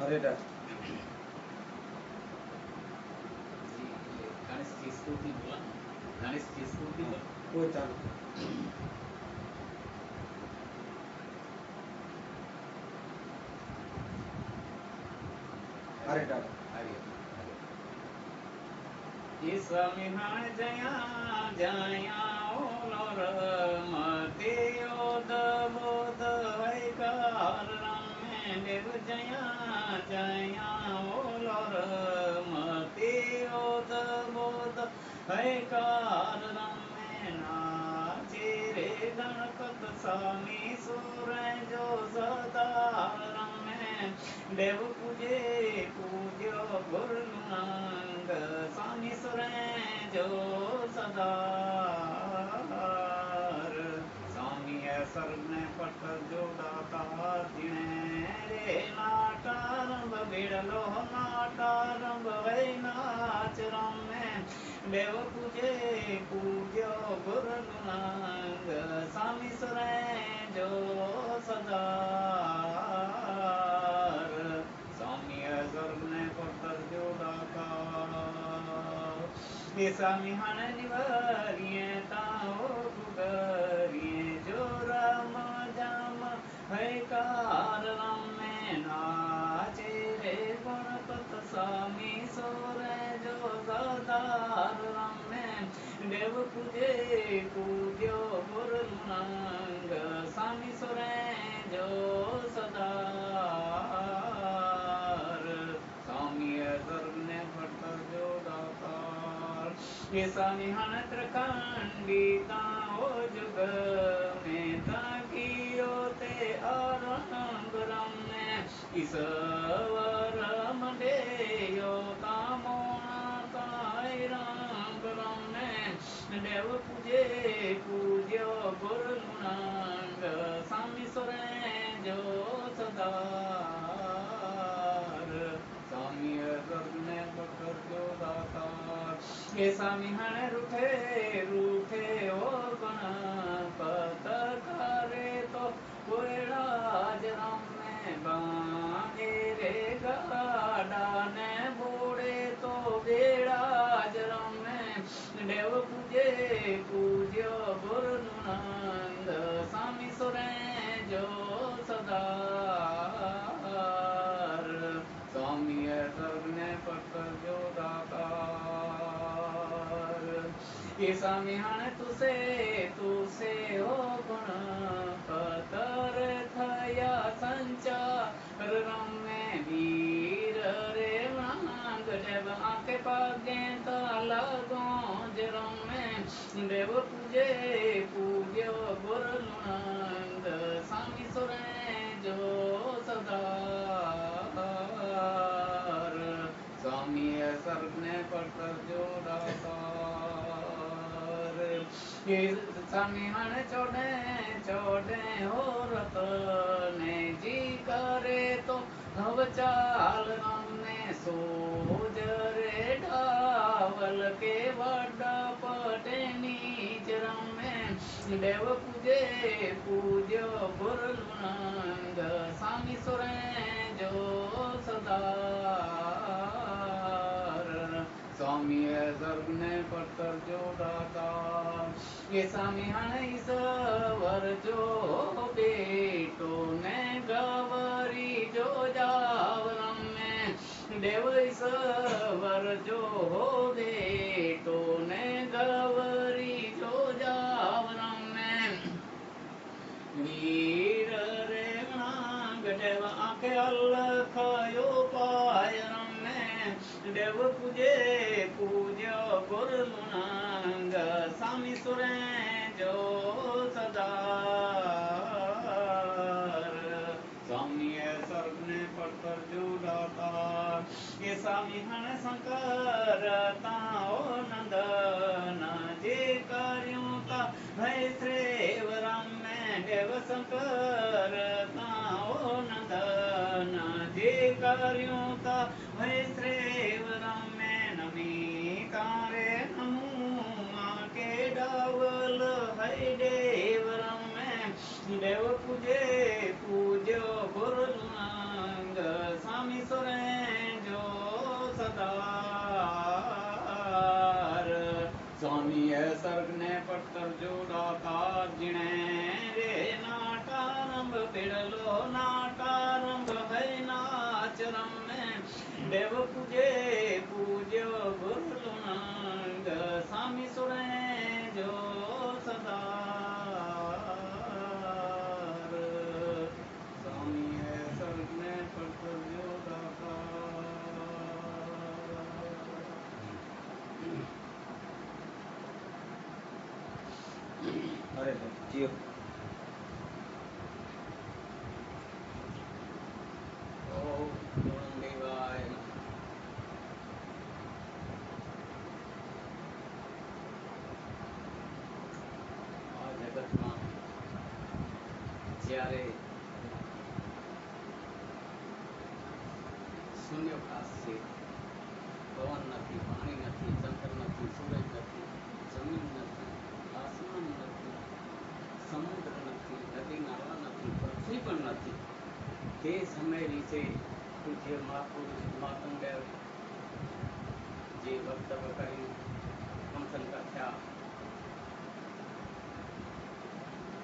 अरे डर गणेश की स्तुति बोला, गणेश की स्तुति बोला कोई चालू अरे डर स्वामी हाण जया जया ओलोर मते ओद बोध वैकार रमे देव जया जया ओलोर मते ओद बोध वैकार रमे नाचे रे गणपत स्वामी सुर जो सदा रमे देव पूजे पूज्यो गुरुनांग स्वामी सुरे जो सदार स्वामी सर्व पट जो दाता जिणे रे नाटारंभ बिड़लो नाटारंभ वै नाच रमे देव पूजे पूज्यो गुरुनांग स्वामी सुरे जो सदार स्वामी सर्वने पत्थर जो डाका ये स्वामी हण निवारिये ताओ गुगरिये जो राम जाम है कार रमे नाचे रे गणपत स्वामी सोरे जो सदार रमे देव पूजे पूज्यो गुरुनांग स्वामी सोरे जो सदार स्वामी सर्वने भट्टर जो दातार ये स्वामी हण त्रिखंडिता ओ जुग में ताकियो ते आरंभ रमे ईश्वर मडेयो तामोना ताई रंग रमे देव पूजे पूज्यो गुरुनांग स्वामी सुरे जो सदार स्वामी सर्वने पकर जो दातार ये स्वामी हण रूठे रूठे ओ गणपत करे तो कोयराज रमे बाने रे गाड़ा ने बोड़े तो बेड़ाज रमे देव पूजे पूज्यो गुरुनांग स्वामी सुरे जो सदार स्वामी सर्वने पत्थर जो दातार ये स्वामी हण तुसे हो गुण पतर थया संचार रमे वीर रे मांग देव आके पागे ताला गोंज रमे देव पूजे पूज्यो गुरुनांग स्वामी सुरे जो सदार स्वामी सर्वने पत्थर जो दातार ये स्वामी हण चौड़े चौड़े हो रतने जी करे तो भव चाल रमे सोज रे ढावल के वड्डा पटे नीच रमे देव पूजे पूज्यो गुरुनांग स्वामी सुरे जो सदार स्वामी सर्वने पत्थर जो दातार ये स्वामी हण ईश्वर जो बेटो ने गवरी जो जाव रमे देव ईश्वर जो बेटो ने गवरी जो जाव रमे वीर रे गणांग देव आंखे अलख यो पाय रमे देव पूजे पूज्यो गुरुनांग स्वामी सुरे जो सदार स्वामी सर्वने पत्थर जो दातार ये स्वामी हण शंकर ताओ नंदन जे कार्यों का भय श्रेव रमे देव शंकर ताओ नंदन जे कार्यों का भय श्रेव रमे नमी कारे नमो के डावल है देव रमे देव पूजे पूज्यो गुरुनांग स्वामी स्वर्ग ने पत्थर जोड़ाता जिणे रे नाटारंभ बिड़लो नाटारंभ है नाचरम में देव पूजे पूज्यो गुरुलुनंग स्वामी सुरे जो सदा स्वामी है स्वर्ग ने पत्थर जोड़ाता। અરે જીઓ ઓમ દેવાય નમઃ. આ જગતમાં જ્યારે શૂન્યકાશ છે, પવન નથી, પાણી નથી, ચંદ્ર નથી, સૂરજ નથી, જમીન નથી, આસમાન નથી, સમુદ્ર નથી, નદી નાળા નથી, પૃથ્વી પણ નથી, તે સમય વિશે પૂજ્ય મહાપુરુષ માતંગદેવ જે વક્તવ્ય કર્યું, મંથન કથા,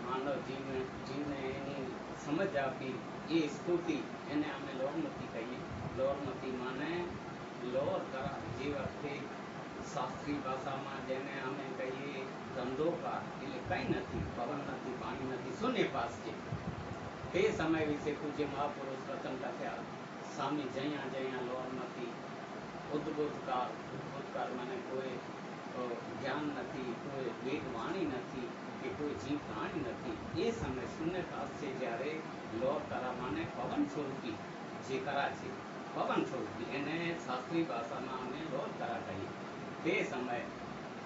માનવ જીવને એની સમજ આપી, એ સ્તુતિ એને અમે લોરમતી કહીએ. લોરમતી માને લોર કરા, જે વખતે શાસ્ત્રી ભાષામાં જેને અમે કહીએ ધંધોકાર, એટલે કંઈ નથી, પવન નથી, પાણી નથી, શૂન્યપાસ છે. તે સમય વિશે પૂજ્ય મહાપુરુષ વચન લખ્યા. સ્વામી જયા જયા લોરમતી, ઉદ્ભુતકાળ મને કોઈ જ્ઞાન નથી, કોઈ વેદ વાણી નથી કે કોઈ જીવ પ્રાણી નથી. એ સમય શૂન્યકાશ છે, જ્યારે લોર કરા માને પવન સ્વરૂપી જે કરા છે, પવન સ્વરૂપી, એને શાસ્ત્રીય ભાષામાં અમે લોર કરા કહીએ. તે સમય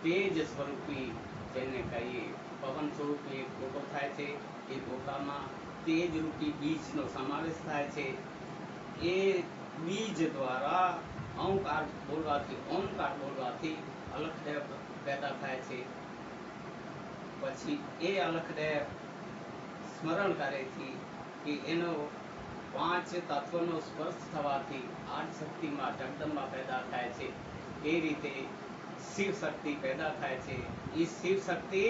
તેજ સ્વરૂપી જેને કહીએ, પવન સ્વરૂપી એક ગોટો થાય છે, એ ગોટામાં તેજ રૂપી બીજનો સમાવેશ થાય છે. એ બીજ દ્વારા ઓંકાર બોલવાથી અલખદેવ પેદા થાય છે. પછી એ અલખદેવ સ્મરણ કરેથી કે એનો 5 તત્વનો સ્પર્શ થવાથી આઠ શક્તિમાં જગદંબા પેદા થાય છે. એ રીતે શિવ શક્તિ પેદા થાય છે. એ શિવ શક્તિ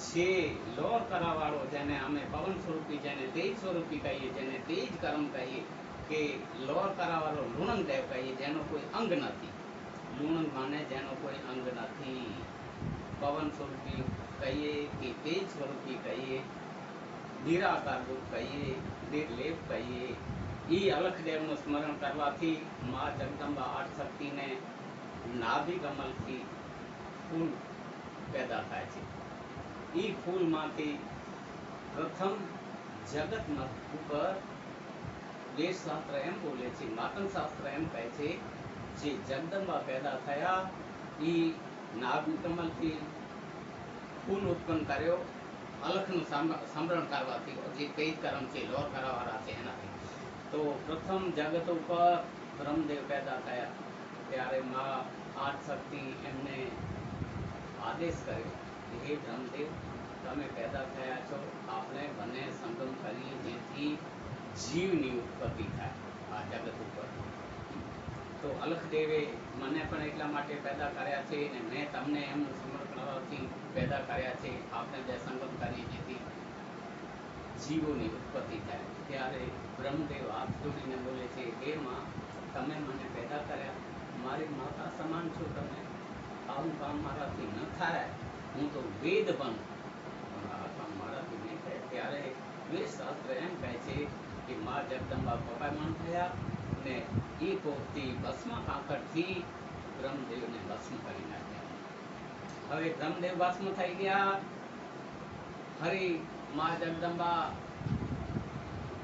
છે લોર કરાવાળો, જેને અમે પવન સ્વરૂપી, જેને તેજ સ્વરૂપી કહીએ, જેને તેજ કર્મ કહીએ, કે લોર કરાવાળો લુણંગ દેવ કહીએ, જેનો કોઈ અંગ નથી. લુણંગ માને જેનો કોઈ અંગ નથી. પવન સ્વરૂપી કહીએ કે તેજ સ્વરૂપી કહીએ, નિરાકાર રૂપ કહીએ, નિર્લેપ કહીએ. એ અલખદેવનું સ્મરણ કરવાથી મા જગદંબા આઠ શક્તિને નાભિ કમલથી ફૂલ પેદા થાય છે. એ ફૂલમાંથી પ્રથમ જગત ઉપર વેદશાસ્ત્ર એમ બોલે છે, માતંગ શાસ્ત્ર એમ કહે છે, જે જગદંબા પેદા થયા એ નાભિ કમલથી ફૂલ ઉત્પન્ન કર્યો અલખનું સ્મરણ કરવાથી, જે તેજ કર્મ છે, લોર કરવાવાળા છે એનાથી. તો પ્રથમ જગત ઉપર બ્રહ્મદેવ પેદા થયા, ત્યારે મા આઠ શક્તિ એમને આદેશ કર્યો કે હે બ્રહ્મદેવ, તમે પેદા થયા છો, આપણે બંને સંગમ કરીએ, જેથી જીવની ઉત્પત્તિ થાય આ જગત ઉપર. તો અલખદેવે મને પણ એટલા માટે પેદા કર્યા છે, અને મેં તમને એમનું સ્મરણ કરવાથી પેદા કર્યા છે, આપણે બે સંગમ કરીએ, જેથી જીવોની ઉત્પત્તિ થાય. ત્યારે બ્રહ્મદેવ હાથ જોડીને બોલે છે, હે માં, તમે મને પેદા કર્યા, મારી માતા સમાન છો તમે, આવું કામ મારાથી ન થાય, હું તો વેદ બનું, પણ આ કામ મારાથી નહીં થાય. ત્યારે વેદશાસ્ત્ર એમ કહે છે કે મા જગદંબા પપાયમાન થયા ને એ કોપથી ભસ્મ કાંકરથી બ્રહ્મદેવને ભસ્મ કરી નાખ્યા. હવે બ્રહ્મદેવ ભસ્મ થઈ ગયા. ફરી મા જગદંબા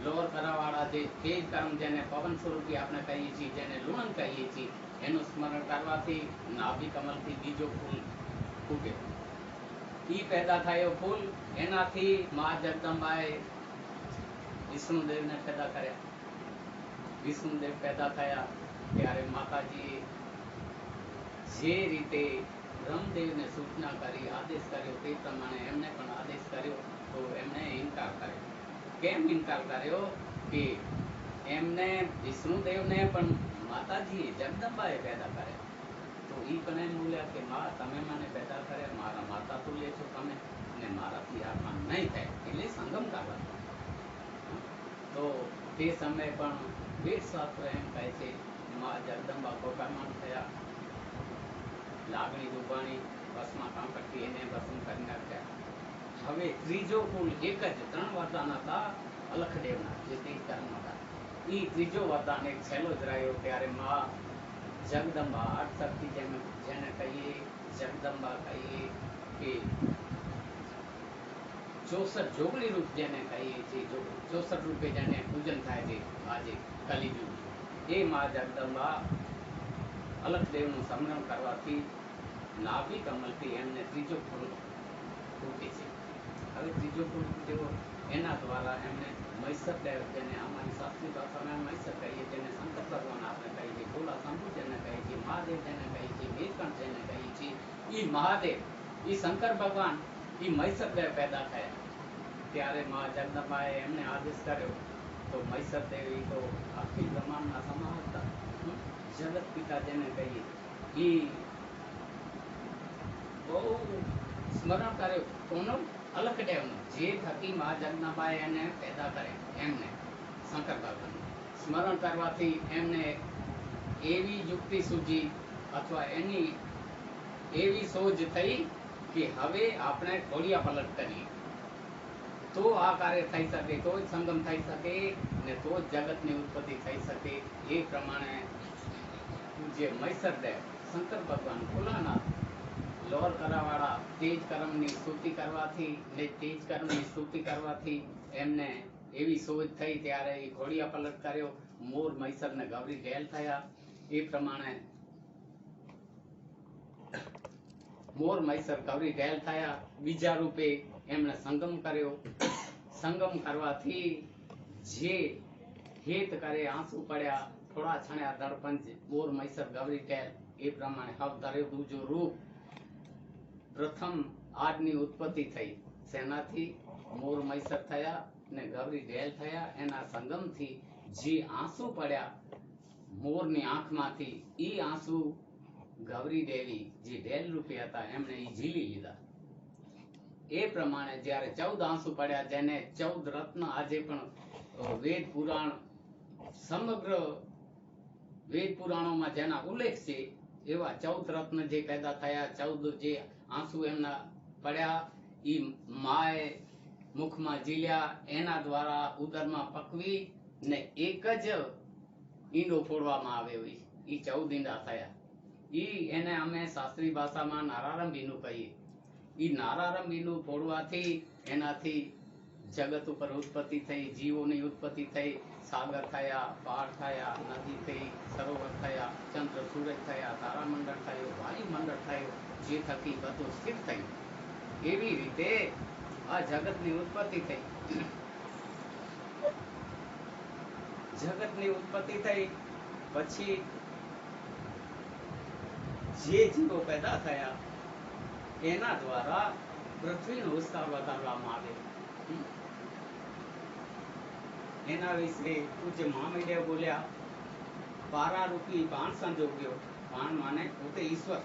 લોર કરાવાળા જે તેજ કર્મ, જેને પવન સ્વરૂપી આપણે કહીએ છીએ, જેને લુણંગ કહીએ છીએ, એનું સ્મરણ કરવાથી નાભિ કમલથી બીજો ફૂલ ફૂટ્યો. ઈ પેદા થયો ફૂલ, એનાથી મા જગદંબાએ વિષ્ણુદેવને પેદા કર્યા. વિષ્ણુદેવ પેદા થયા ત્યારે માતાજીએ જે રીતે બ્રહ્મદેવને સૂચના કરી, આદેશ કર્યો, તે પ્રમાણે એમને પણ આદેશ કર્યો. તો એમણે ઇનકાર કર્યો. કેમ ઇનકાર કર્યો? કે એમને વિષ્ણુદેવને પણ માતાજીએ જગદંબાએ પેદા કર્યા. તો એ પણ એમ બોલ્યા કે મા, તમે મને પેદા કર્યા, મારા છો તમે ને મારાથી આ કામ નહીં થાય, એટલે સંગમ કરવા. તો તે સમયે પણ વેદશાસ્ત્ર એમ કહે છે મા જગદંબા કોપાયમાન થયા, લાગણી દુભાણી, બસમાં કામ કરતી એને ભસ્મ કરી નાખ્યા. હવે ત્રીજો કુલ એક જ 3 વરદાન હતા અલખદેવના, જે તેજ કર્મ હતા. એ ત્રીજો વરદાન એક છેલ્લો જ રહ્યો. ત્યારે મા જગદંબા આઠશક્તિ જેને કહીએ, જગદંબા કહીએ કે 64 જોગણી રૂપ જેને કહીએ છીએ, 64 રૂપે જેને પૂજન થાય છે આજે કલિયુગ, એ મા જગદંબા અલખદેવનું સ્મરણ કરવાથી નાભી કમલથી એમને ત્રીજો ફૂલ ફૂટે છે. હવે ત્રીજો ફૂલ ફૂટ્યો એના દ્વારા એમને મૈસરદેવ, જેને અમારી શાસ્ત્રીય ભાષામાં મૈસર કહીએ, જેને શંકર ભગવાન આપણે કહીએ છીએ, ભોલા શંભુ જેને કહીએ છીએ, મહાદેવ જેને કહીએ છીએ, નીલકંઠ જેને કહીએ છીએ, એ મહાદેવ, એ શંકર ભગવાન, એ મૈસરદેવ પેદા થયા. ત્યારે મા જગદંબાએ એમને આદેશ કર્યો. તો મૈસરદેવ એ તો આખી બ્રહ્માંડના સમા હતા, જગત પિતા જેને કહીએ, એ બહુ સ્મરણ કર્યું કોનું? અલખદેવનું, જે થકી મા જગદંબાએ એને પેદા કરે એમને શંકર ભગવાન સ્મરણ કરવાથી એમને એવી યુક્તિ સૂજી અથવા એની એવી સોચ થઈ કે હવે આપણે ઘોડિયા પલટ કરીએ તો આ કાર્ય થઈ શકે, તો જ સંગમ થઈ શકે ને તો જ જગતની ઉત્પત્તિ થઈ શકે. એ પ્રમાણે જે મૈસરદેવ, શંકર ભગવાન, ભોલાનાથ, લોર કરાવાળા, તેજ કર્મની સ્તુતિ કરવાથી ને તેજ કર્મની સ્તુતિ કરવાથી એમને એવી સોચ થઈ. ત્યારે એ ઘોડિયા પલટ કર્યો, મોર મૈસર ને ગૌરી ઢેલ થયા. એ પ્રમાણે મોર મૈસર ગૌરી ઢેલ થયા. બીજા રૂપે એમણે સંગમ કર્યો. સંગમ કરવાથી જે હેત કરે આંસુ પડ્યા, થોડા છણ્યા દળપંચ, મોર મૈસર ગૌરી ઢેલ. એ પ્રમાણે હવ ધર્યો દૂજો રૂપ. પ્રથમ આજની ઉત્પત્તિ થઈ શેનાથી? મોર મૈસર થયા ને ગૌરી ઢેલ થયા. એના સંગમથી જે આંસુ પડ્યા મોરની આંખમાંથી, એ આંસુ ગૌરી દેવી જે ઢેલ રૂપી હતા એમણે એ ઝીલી લીધા. એ પ્રમાણે જ્યારે 14 આંસુ પડ્યા, જેને 14 રત્ન આજે પણ વેદ પુરાણ, સમગ્ર વેદ પુરાણોમાં જેના ઉલ્લેખ છે, એવા 14 રત્ન જે પેદા થયા, 14 જે આંસુ એમના પડ્યા, એ માએ મુખમાં ઝીલ્યા, એના દ્વારા ઉદરમાં પકવી ને એક જ ઈંડો ફોડવામાં આવ્યો. એ 14 ઈંડા થયા. એને અમે શાસ્ત્રીય ભાષામાં નારારંભ ઈંડું કહીએ. એ નારારંભ ઈંડું ફોડવાથી એનાથી જગત ઉપર ઉત્પત્તિ થઈ, જીવોની ઉત્પત્તિ થઈ, સાગર થયા, પહાડ થયા, નદી થઈ, સરોવર થયા, ચંદ્ર સૂરજ થયા, તારામંડળ થયો, વાયુમંડળ થયો, જે થકી બધું સ્થિર થયું. એવી રીતે આ જગતની ઉત્પત્તિ થઈ. જગતની ઉત્પત્તિ થઈ પછી જે જીવો પેદા થયા એના દ્વારા પૃથ્વીનો વિસ્તાર વધારવામાં આવ્યો. એના વિશે પૂજ્ય મહાવીરદેવ બોલ્યા, પારારૂપી બાણ સંજોગ્યો. બાણ માને પોતે ઈશ્વર.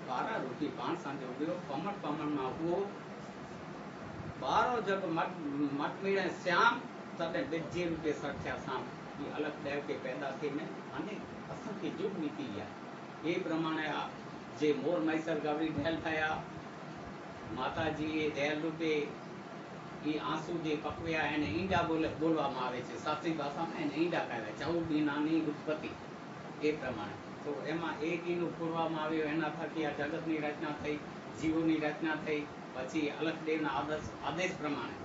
પારારૂપી બાણ સંજોગ્યો, કમળ કમળમાં ઉભો, બારો જગ મટ મીળે શ્યામ, તને બેજી રૂપે સઠ્યા સામ. એ અલખદેવ કે પેદા થઈને અનેક અસંખ્ય યુગ વીતી ગયા. એ પ્રમાણે જે મોર મૈસર ગૌરી ઢેલ થયા, માતાજીએ ઢેલ રૂપે એ આંસુ જે પકવ્યા એને ઈંડા બોલવામાં આવે છે. શાસ્ત્રીય ભાષામાં એને ઈંડા કહેવાય. 14 ઈંડાની ઉત્પત્તિ. એ પ્રમાણે તો એમાં એક ઈંડું ફોડવામાં આવ્યું, એના થકી આ જગતની રચના થઈ, જીવોની રચના થઈ. પછી અલખદેવના આદેશ પ્રમાણે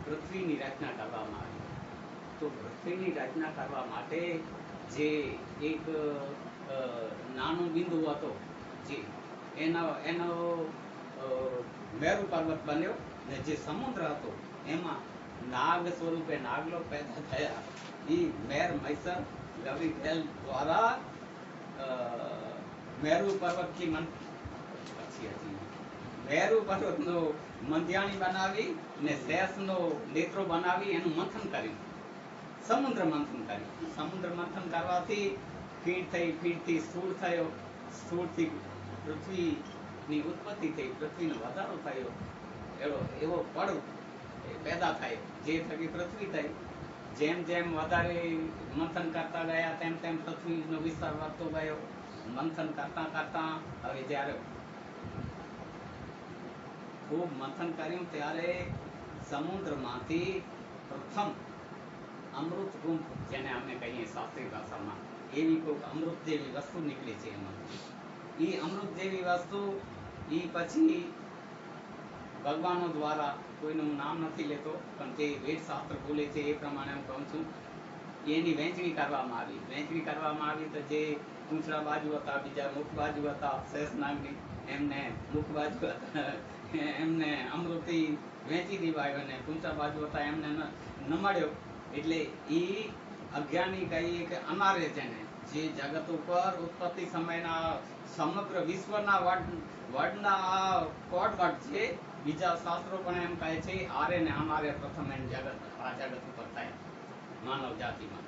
પૃથ્વીની રચના કરવામાં આવી. તો પૃથ્વીની રચના કરવા માટે જે એક નાનો બિંદુ હતો, જે એનો મેરુ પર્વત બન્યો ને જે સમુદ્ર હતો એમાં નાગ સ્વરૂપે નાગલોક પેદા થયા. એ મેર મૈસર ગૌરી ઢેલ દ્વારા મેરુ પર્વતથી મેરુ પર્વતનો મંધ્યાણી બનાવી ને શેષનો નેત્રો બનાવી એનું મંથન કર્યું, સમુદ્ર મંથન કર્યું. સમુદ્ર મંથન કરવાથી ફીટ થઈ, ફીટથી સ્થૂળ થયો, સ્થૂળથી પૃથ્વી ની ઉત્પત્તિ થઈ, પૃથ્વીનો વધારો થયો, એવો પડ પેદા થાય જે થકી પૃથ્વી થઈ. જેમ જેમ વધારે મંથન કરતા ગયા તેમ તેમ પૃથ્વીનો વિસ્તાર વધતો ગયો. મંથન કરતા કરતા હવે જ્યારે ખૂબ મંથન કર્યું ત્યારે સમુદ્રમાંથી પ્રથમ અમૃત ગુંફ, જેને અમે કહીએ શાસ્ત્રીય ભાષામાં, એવી કોઈક અમૃત જેવી વસ્તુ નીકળી છે એમાં. એ અમૃત જેવી વસ્તુ એ પછી ભગવાનો દ્વારા, કોઈનું નામ નથી લેતો પણ તે વેદશાસ્ત્ર બોલે છે એ પ્રમાણે હું કહું છું, એની વહેંચણી કરવામાં આવી. વહેંચણી કરવામાં આવી તો જે પૂંછડા બાજુ હતા, બીજા મુખ બાજુ હતા શેષનાગની, એમને મુખ બાજુ હતા એમને અમૃતિ વહેંચી દેવાયો, અને પૂંછડા બાજુ હતા એમને ન મળ્યો. એટલે એ અજ્ઞાની કહીએ કે અનાર્ય, જેને જે જગત ઉપર ઉત્પત્તિ સમયના સમગ્ર વિશ્વના વડના કોટવટ છે. બીજા શાસ્ત્રો પણ એમ કહે છે આર્ય ને અનાર્ય પ્રથમ એમ જગત આ જગત ઉપર થાય માનવ જાતિમાં.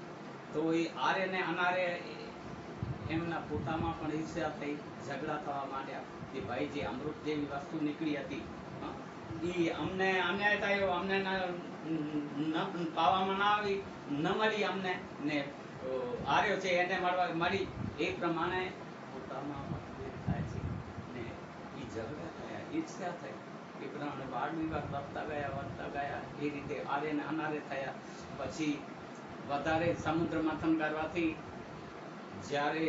તો એ આર્ય ને અનાર્ય એમના પોતામાં પણ ઈર્ષ્યા થઈ, ઝઘડા થવા માંડ્યા કે ભાઈ જે અમૃત જેવી વસ્તુ નીકળી હતી એ અમને અન્યાય થયો, અમને પાવામાં ના આવી, ન મળી અમને, ને આર્યો છે એને મળી. એ પ્રમાણે પોતામાં મતભેદ થાય છે ને એ ઝઘડા થયા, ઈર્ષ્યા થઈ. એ પ્રમાણે બાળ વિવાહ વધતા ગયા. એ રીતે આર્ય ને અનાર્ય થયા. પછી વધારે સમુદ્ર મંથન કરવાથી જ્યારે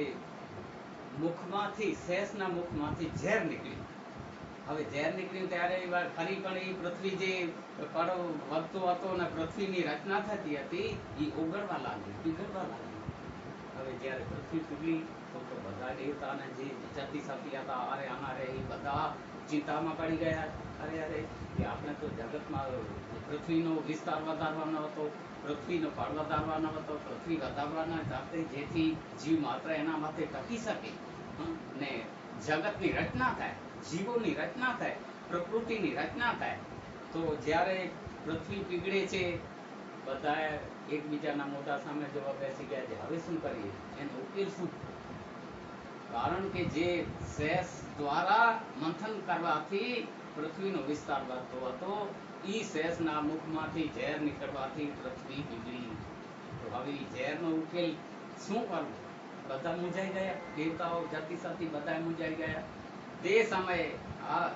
મુખમાંથી, શેષના મુખમાંથી ઝેર નીકળ્યું. હવે ઝેર નીકળ્યું ત્યારે ફરી પણ એ પૃથ્વી જે પડો વધતો હતો અને પૃથ્વીની રચના થતી હતી એ ઓગળવા લાગી, પીગળવા લાગી. હવે જ્યારે પૃથ્વી પીગળી તો બધા દેવતાને જે જતી સતી હતા આરે અનારે, એ બધા ચિંતામાં પડી ગયા. અરે એ આપણે તો જગતમાં પૃથ્વીનો વિસ્તાર વધારવાનો હતો, પૃથ્વીનો ફળ વધારવાનો હતો, પૃથ્વી વધારવાના સાથે જેથી જીવ માત્ર એના માટે ટકી શકે ને જગતની રચના થાય, જીવોની રચના થાય, પ્રકૃતિની રચના થાય. તો જ્યારે પૃથ્વી પીગળે છે બધા એકબીજાના મોઢા સામે જોવા બેસી ગયા છે હવે શું કરીએ, એનો ઉકેલ શું? કારણ કે જે શેષ દ્વારા મંથન કરવાથી પૃથ્વીનો વિસ્તાર વધતો હતો, એ શેષના મુખમાંથી ઝેર નીકળવાથી પૃથ્વી પીગળી. તો હવે ઝેરનો ઉકેલ શું કરવો? બધા મૂંઝાઈ ગયા, દેવતાઓ જતી સતી બધા મૂંઝાઈ ગયા. તે સમયે આ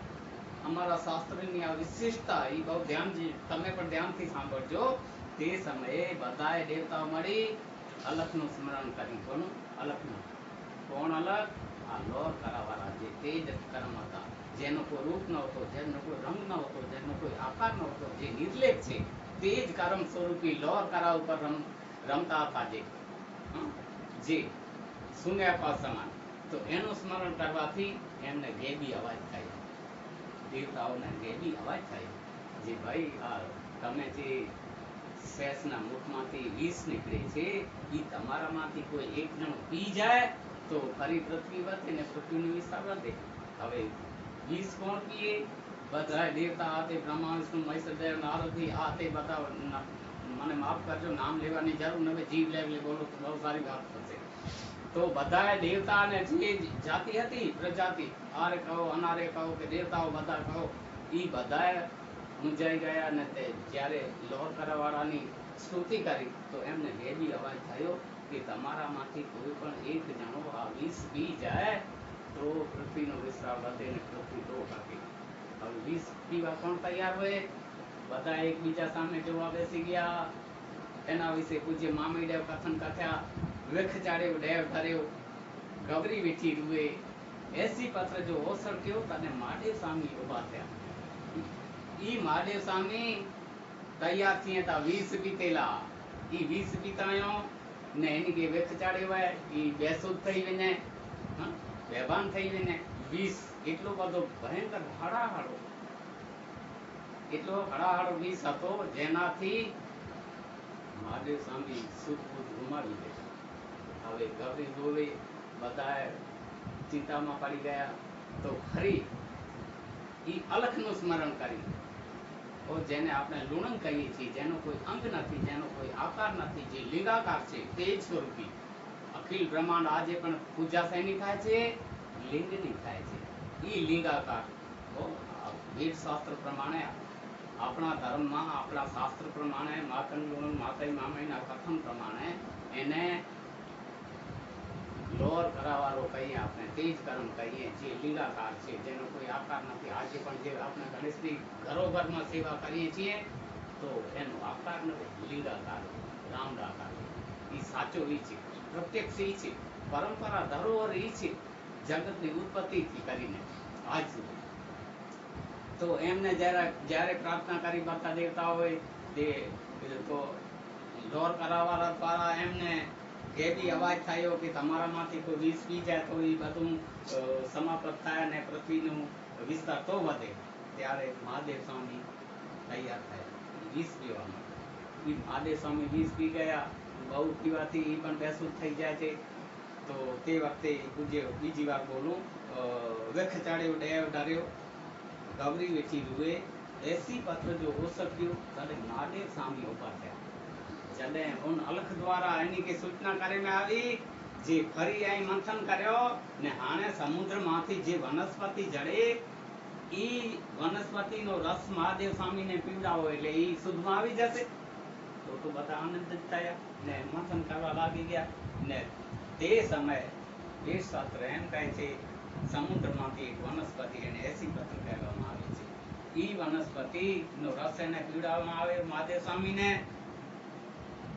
અમારા શાસ્ત્રની આ વિશિષ્ટતા એ બહુ તમે પણ ધ્યાનથી સાંભળજો. તે સમયે બધાએ દેવતાઓ મળી અલખનું સ્મરણ કર્યું. કોનું? અલખનું. કોણ અલખ? આ લોર કરાવાળા જે તેજ કર્મ હતા, જેનો કોઈ રૂપ ન હતો, જેનો કોઈ રંગ ન હતો, જેનો કોઈ આકાર ન હતો, જે નિર્લેપ છે, તે જ કર્મ સ્વરૂપી લોર કરા ઉપર રમતા હતા, જે શૂન્યાકાશ સમાન. તો એનું સ્મરણ કરવાથી એમને ગેબી અવાજ થાય, દેવતાઓને ગેબી અવાજ થાય જે ભાઈ આ તમે જે શેષના મુખમાંથી વિષ નીકળે છે એ તમારામાંથી કોઈ એક જણ પી જાય તો ફરી પૃથ્વી વધે ને પૃથ્વીનો વિસ્તાર વધે. હવે વિષ કોણ પીએ? બધા દેવતા આ તે બ્રહ્મા વિષ્ણુ મહેશ્વર નારદી આ તે બધા, મને માફ કરજો નામ લેવાની જરૂર હવે જીવ લે બોલો તો બહુ સારી વાત થશે. તો બધા દેવતા ને જે જાતિ હતી પ્રજાતિ, આરે કહો અનારે કહો કે દેવતાઓ બધા કહો, એ બધા મૂંઝાઈ ગયા. અને તે જ્યારે લોહ કરવાવાળાની સ્તુતિ કરી તો એમને ગેબી અવાજ થયો કે તમારામાંથી કોઈ પણ એક જણો આ વિષ પી જાય તો પૃથ્વીનો વિસ્તાર વધે ને પૃથ્વી તો ટકે. હવે વિષ પીવા કોણ તૈયાર હોય? બધા એકબીજા સામે જોવા બેસી ગયા. એના વિશે પૂજ્ય મામી દેવ કથન કથ્યા. વિખ ચાડ્યો દેવ ધર્યો, ગૌરી વીઠી રૂએ, એસી પત્ર જો ઓસર કયો તને મહાદેવ સ્વામી ઉભા થયા. ઈ મહાદેવ સ્વામી તૈયાર થયા હતા 20 પીતેલા. ઈ 20 પીતાયો ને એની કે વિખ ચાડ્યો હોય ઈ બેસુદ થઈ વિને, બેભાન થઈ વિને 20 એટલો બધો ભયંકર હળાહળો, એટલો હળાહળો વિષ હતો જેનાથી મહાદેવ સ્વામી સુખબુદ્ધ ગુમાવી ગયા. હવે ગૌરી ગોવે બધા ચિંતામાં પડી ગયા. તો ફરી ઈ અલખનું સ્મરણ કરી, જેને આપણે લુણંગ કહીએ છીએ, જેનો કોઈ અંગ નથી, જેનો કોઈ આકાર નથી, જે લિંગાકાર છે, તેજ સ્વરૂપી અખિલ બ્રહ્માંડ આજે પણ પૂજા શેની થાય છે? લિંગની થાય છે. એ લિંગાકાર વેદ શાસ્ત્ર પ્રમાણે આપણા ધર્મમાં આપણા શાસ્ત્ર પ્રમાણે માતંગુણ માતઈ મામઈના કથન પ્રમાણે એને લોર કરાવવાનો કહીએ આપણે તેજ કર્મ કહીએ જે લિંગાકાર છે જેનો કોઈ આકાર નથી. આજે પણ જે આપણે ગણેશની ઘરોઘરમાં સેવા કરીએ છીએ તો એનો આકાર નથી, લિંગાકાર રામડાકાર. એ સાચો એ છે, પ્રત્યક્ષ એ છે, પરંપરા ધરોહર એ છે જગતની ઉત્પત્તિથી કરીને આજ સુધી. તો એમને જ્યારે પ્રાર્થના કરી બધા દેવતાઓએ તે તો લોર કરાવવા દ્વારા એમને કે બી અવાજ થયો કે તમારામાંથી કોઈ વિષ પી જાય તો એ બધું સમાપ્ત થાય અને પૃથ્વીનું વિસ્તાર તો વધે. ત્યારે મહાદેવ સ્વામી તૈયાર થયા વિષ પીવા માટે. એ મહાદેવ સ્વામી વિષ પી ગયા, બહુ પીવાથી એ પણ બેસુર થઈ જાય છે. તો તે વખતે પૂજ્ય બીજી વાર બોલું, વેખ ચડ્યો ડેવ ડર્યો ગૌરી વેઠી રૂએ એસી પત્ર જો હો શક્યો તને મહાદેવ સ્વામી ઉભા થયા. જડે ઉન અલખ દ્વારા એની કે સૂચના કરવામાં આવી જે ફરી અહીં મંથન કર્યો ને હાણે સમુદ્રમાંથી જે વનસ્પતિ જડે એ વનસ્પતિનો રસ મહાદેવ સ્વામીને પીવડાવો એટલે એ શુદ્ધમાં આવી જશે. તો બધા આનંદિત થયા ને મંથન કરવા લાગી ગયા. ને તે સમયે વેદ શાસ્ત્ર એમ કહે છે સમુદ્રમાંથી એક વનસ્પતિ એને એસી પત્ર કહેવામાં આવે છે. એ વનસ્પતિનો રસ એને પીવડાવવામાં આવે મહાદેવ સ્વામીને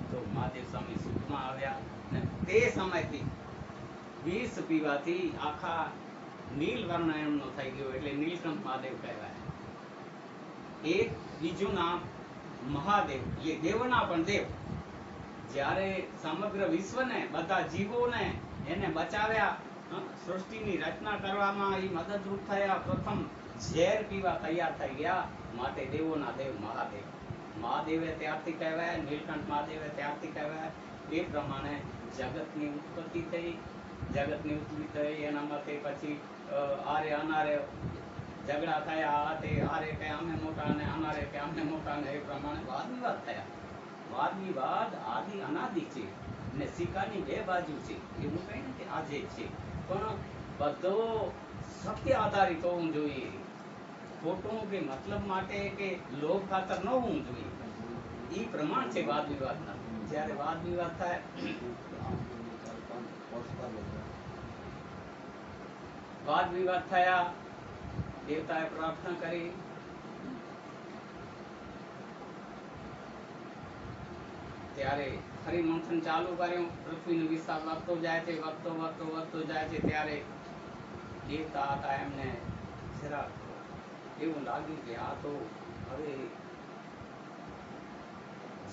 તો મહાદેવ સ્વામી સુખમાં આવ્યા. ને તે સમયથી વિષ પીવાથી આખા નીલ વર્ણ એમનો થઈ ગયો એટલે નીલકંઠ મહાદેવ કહેવાય. એક બીજું નામ મહાદેવ, એ દેવના પણ દેવ. જ્યારે સમગ્ર વિશ્વને બધા જીવોને એને બચાવ્યા, સૃષ્ટિની રચના કરવામાં એ મદદરૂપ થયા, પ્રથમ ઝેર પીવા તૈયાર થઈ ગયા, માટે દેવોના દેવ મહાદેવ. મહાદેવે ત્યારથી કહેવાય, નીલકંઠ મહાદેવે ત્યારથી કહેવાય. એ પ્રમાણે જગતની ઉત્પત્તિ થઈ. જગતની ઉત્પત્તિ થઈ એના માટે પછી આરે અનારે ઝઘડા થયા. તે આરે કે અમે મોટા ને અનારે કે અમે મોટા ને એ પ્રમાણે વાદ વિવાદ થયા. વાદ વિવાદ આદિ અનાદિ છે ને સિક્કાની બે બાજુ છે એવું કઈ નથી આજે છે, પણ બધો સત્ય આધારિત હોવું જોઈએ. ખોટું કે મતલબ માટે કે લોભ ખાતર ન હોવું જોઈએ. એ પ્રમાણ છે વાદ વિવાદના. જ્યારે વાદ વિવાદ થાય વાદ વિવાદ થયા, દેવતાએ પ્રાર્થના કરી ત્યારે ફરી મંથન ચાલુ કર્યું. પૃથ્વીનો વિસ્તાર વધતો જાય છે, વધતો જાય છે. ત્યારે દેવતા હતા એમને જરા એવું લાગ્યું કે આ તો હવે